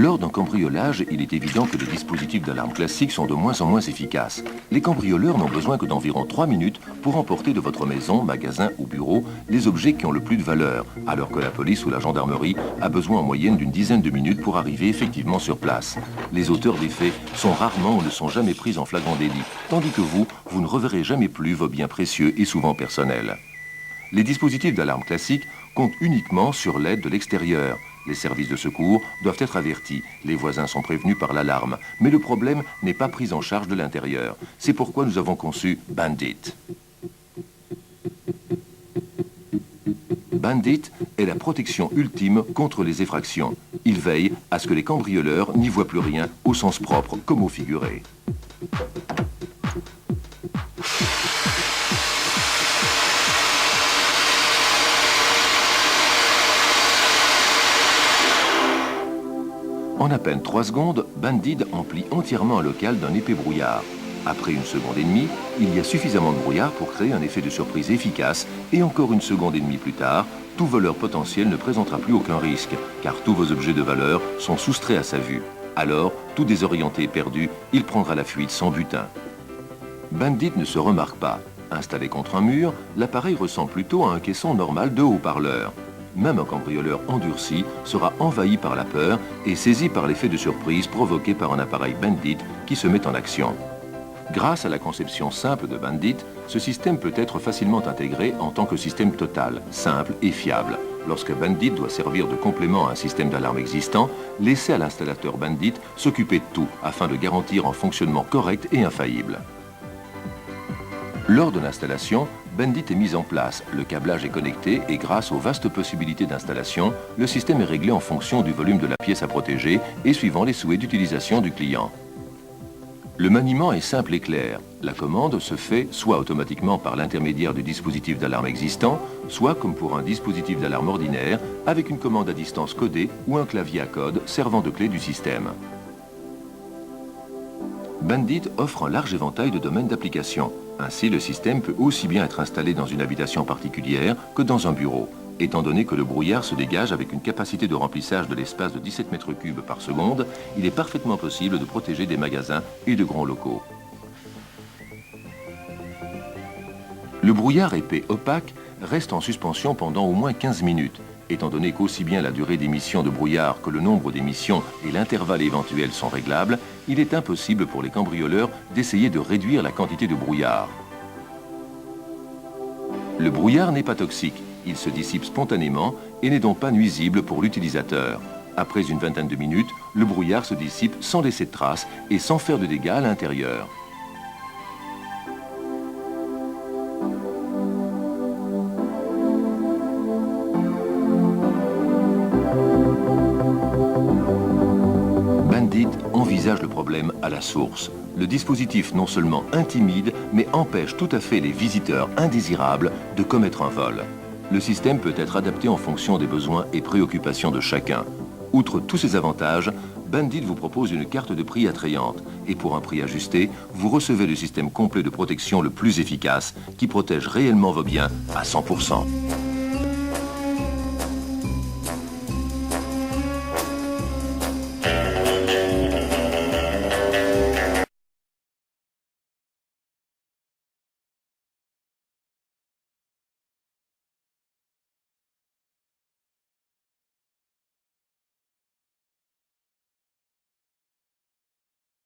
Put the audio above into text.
Lors d'un cambriolage, il est évident que les dispositifs d'alarme classiques sont de moins en moins efficaces. Les cambrioleurs n'ont besoin que d'environ 3 minutes pour emporter de votre maison, magasin ou bureau les objets qui ont le plus de valeur, alors que la police ou la gendarmerie a besoin en moyenne d'une dizaine de minutes pour arriver effectivement sur place. Les auteurs des faits sont rarement ou ne sont jamais pris en flagrant délit, tandis que vous ne reverrez jamais plus vos biens précieux et souvent personnels. Les dispositifs d'alarme classiques comptent uniquement sur l'aide de l'extérieur. Les services de secours doivent être avertis, les voisins sont prévenus par l'alarme, mais le problème n'est pas pris en charge de l'intérieur. C'est pourquoi nous avons conçu Bandit. Bandit est la protection ultime contre les effractions. Il veille à ce que les cambrioleurs n'y voient plus rien au sens propre comme au figuré. En à peine 3 secondes, Bandit emplit entièrement un local d'un épais brouillard. Après 1 seconde et demie, il y a suffisamment de brouillard pour créer un effet de surprise efficace et encore 1 seconde et demie plus tard, tout voleur potentiel ne présentera plus aucun risque, car tous vos objets de valeur sont soustraits à sa vue. Alors, tout désorienté et perdu, il prendra la fuite sans butin. Bandit ne se remarque pas. Installé contre un mur, l'appareil ressemble plutôt à un caisson normal de haut-parleur. Même un cambrioleur endurci sera envahi par la peur et saisi par l'effet de surprise provoqué par un appareil Bandit qui se met en action. Grâce à la conception simple de Bandit, ce système peut être facilement intégré en tant que système total, simple et fiable. Lorsque Bandit doit servir de complément à un système d'alarme existant, laissez à l'installateur Bandit s'occuper de tout afin de garantir un fonctionnement correct et infaillible. Lors de l'installation, Bandit est mis en place, le câblage est connecté et grâce aux vastes possibilités d'installation, le système est réglé en fonction du volume de la pièce à protéger et suivant les souhaits d'utilisation du client. Le maniement est simple et clair. La commande se fait soit automatiquement par l'intermédiaire du dispositif d'alarme existant, soit comme pour un dispositif d'alarme ordinaire, avec une commande à distance codée ou un clavier à code servant de clé du système. Bandit offre un large éventail de domaines d'application. Ainsi, le système peut aussi bien être installé dans une habitation particulière que dans un bureau, étant donné que le brouillard se dégage avec une capacité de remplissage de l'espace de 17 mètres cubes par seconde, il est parfaitement possible de protéger des magasins et de grands locaux. Le brouillard épais opaque reste en suspension pendant au moins 15 minutes. Étant donné qu'aussi bien la durée d'émission de brouillard que le nombre d'émissions et l'intervalle éventuel sont réglables, il est impossible pour les cambrioleurs d'essayer de réduire la quantité de brouillard. Le brouillard n'est pas toxique, il se dissipe spontanément et n'est donc pas nuisible pour l'utilisateur. Après une vingtaine de minutes, le brouillard se dissipe sans laisser de traces et sans faire de dégâts à l'intérieur. Bandit envisage le problème à la source. Le dispositif non seulement intimide, mais empêche tout à fait les visiteurs indésirables de commettre un vol. Le système peut être adapté en fonction des besoins et préoccupations de chacun. Outre tous ces avantages, Bandit vous propose une carte de prix attrayante. Et pour un prix ajusté, vous recevez le système complet de protection le plus efficace qui protège réellement vos biens à 100%.